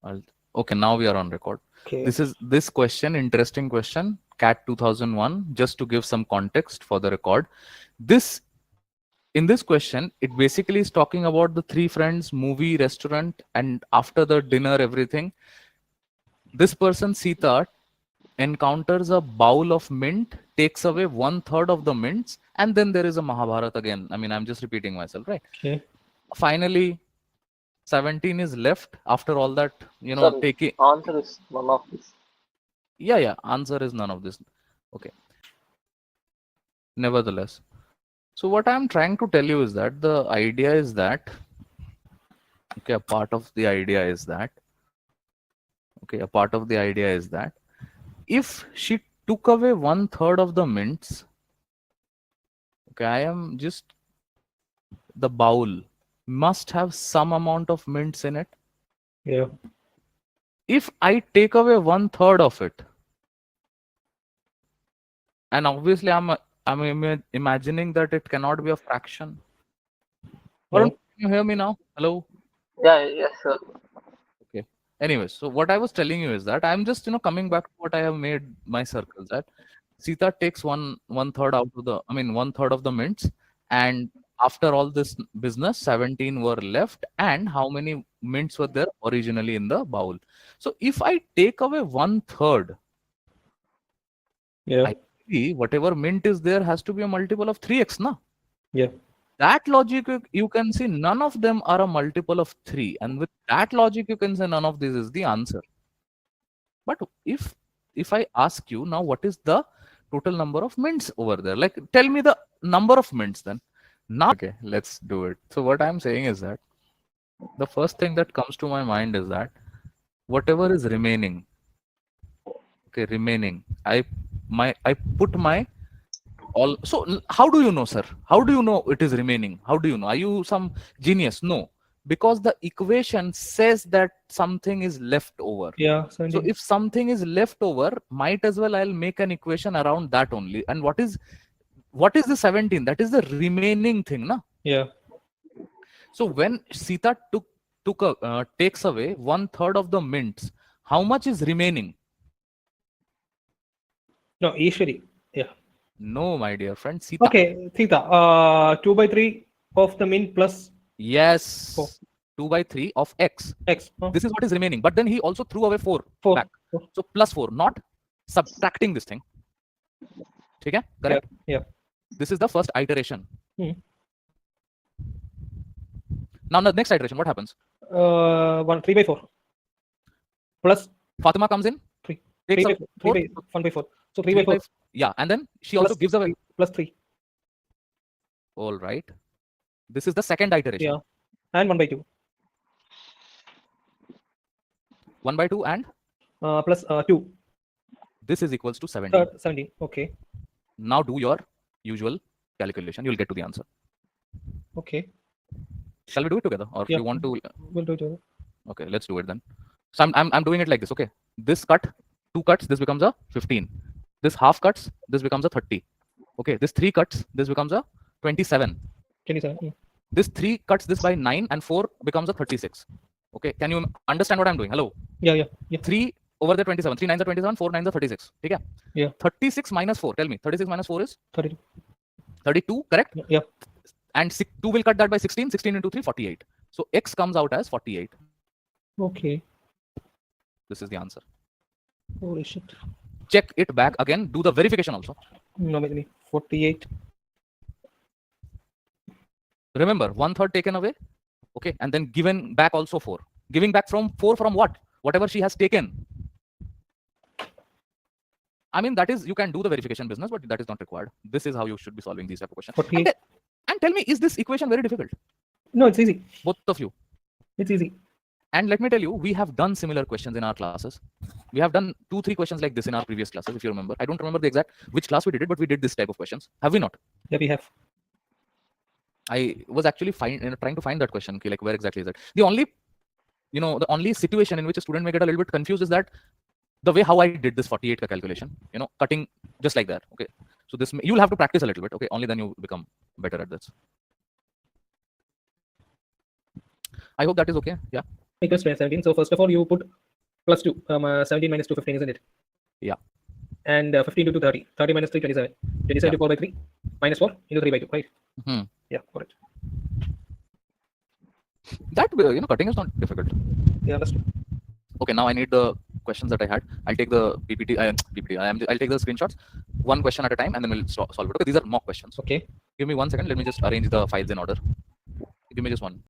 Okay, now we are on record. Okay. This is this question, interesting question, CAT 2001, just to give some context for the record. This in this question, it basically is talking about the three friends, movie, restaurant, and after the dinner, everything. This person, Sita, encounters a bowl of mint, takes away 1/3 of the mints, and then there is a Mahabharata again. I mean, I'm just repeating myself, right? Okay. Finally, 17 is left after all that, Sorry, taking. answer is none of this. Yeah, answer is none of this. Okay. Nevertheless. So what I'm trying to tell you is that the idea is that, okay, a part of the idea is that, if she took away 1/3 of the mints, okay, I am just, the bowl must have some amount of mints in it. Yeah. If I take away 1/3 of it, and obviously I'm imagining that it cannot be a fraction. Varun, No. can you hear me now? Hello? Yeah, yes, sir. Okay. Anyways, so what I was telling you is that I'm just, coming back to what I have made my circles at. Sita takes one third out of the, 1/3 of the mints, and after all this business, 17 were left, and how many mints were there originally in the bowl? So if I take away 1/3, Yeah. I see whatever mint is there has to be a multiple of 3x, na? Yeah. That logic, you can see none of them are a multiple of 3, and with that logic you can say none of this is the answer. But if I ask you now, what is the total number of mints over there? Like, tell me the number of mints then. Now, okay, let's do it. So what I'm saying is that the first thing that comes to my mind is that whatever is remaining, okay, I put my all. So how do you know, sir? How do you know it is remaining? How do you know? Are you some genius? No, because the equation says that something is left over. Yeah. So 17. if something is left over, might as well I'll make an equation around that only. And what is the 17? That is the remaining thing, na? Yeah. So when Sita takes away 1/3 of the mints, how much is remaining? No. Ishwari. Yeah. No, my dear friend, Sita. Okay. Theta. 2/3 of the mint plus Yes. 4. 2/3 of x. X. This is what is remaining. But then he also threw away 4 4. back. So plus 4, not subtracting this thing. Okay? Correct? Yeah. This is the first iteration. Hmm. Now the next iteration, what happens? 3/4 plus Fatima comes in. 3. Takes 3 up by 4. 1/4. So 3/4 Yeah, and then she also gives away plus 3. All right. This is the second iteration. Yeah. And 1/2. 1/2 and Plus 2. this is equals to 17. 17. Okay. Now do your usual calculation. You'll get to the answer. Okay. Shall we do it together, or Yeah. you want to? We'll do it together. Okay, let's do it then. So I'm doing it like this. Okay, this cut, 2 cuts, this becomes a 15. This half cuts, this becomes a 30. Okay, this 3 cuts, this becomes a 27. 27. Yeah. This 3 cuts this by 9, and 4 becomes a 36. Okay, can you understand what I'm doing? Hello. Yeah. 3 over the 27. 3 9s are 27. 4 9s are 36. Okay. Yeah. 36 minus 4. Tell me. 36 minus 4 is 32. 32. Correct. Yeah. And 2 will cut that by 16. 16 into 3, 48. So x comes out as 48. Okay. This is the answer. Holy shit. Check it back again. Do the verification also. No, maybe 48. Remember, 1/3 taken away. Okay. And then given back also 4. Giving back from 4 from what? Whatever she has taken. I mean, that is, you can do the verification business, but that is not required. This is how you should be solving these type of questions. 48. And tell me, is this equation very difficult? No, it's easy. Both of you. It's easy. And let me tell you, we have done similar questions in our classes. We have done 2-3 questions like this in our previous classes, if you remember. I don't remember the exact which class we did it, but we did this type of questions. Have we not? Yeah, we have. I was actually trying to find that question. Okay, like where exactly is it? The only situation in which a student may get a little bit confused is that the way how I did this 48 calculation, cutting just like that. Okay, so this you'll have to practice a little bit. Okay, only then you become better at this. I hope that is okay. Yeah. equals 17. So first of all, you put plus 2. 17 minus 2, 15, isn't it? Yeah. And 15 to 2, 30. 30 minus 3, 27. 27 to 4 by 3 minus 4 into 3 by 2, right? Hmm. Yeah, correct. That cutting is not difficult. Yeah, that's true. Okay, now I need the questions that I had. I'll take the PPT. I'll take the screenshots, one question at a time, and then we'll solve it. Okay, these are mock questions. Okay. Give me 1 second. Let me just arrange the files in order. Give me just one.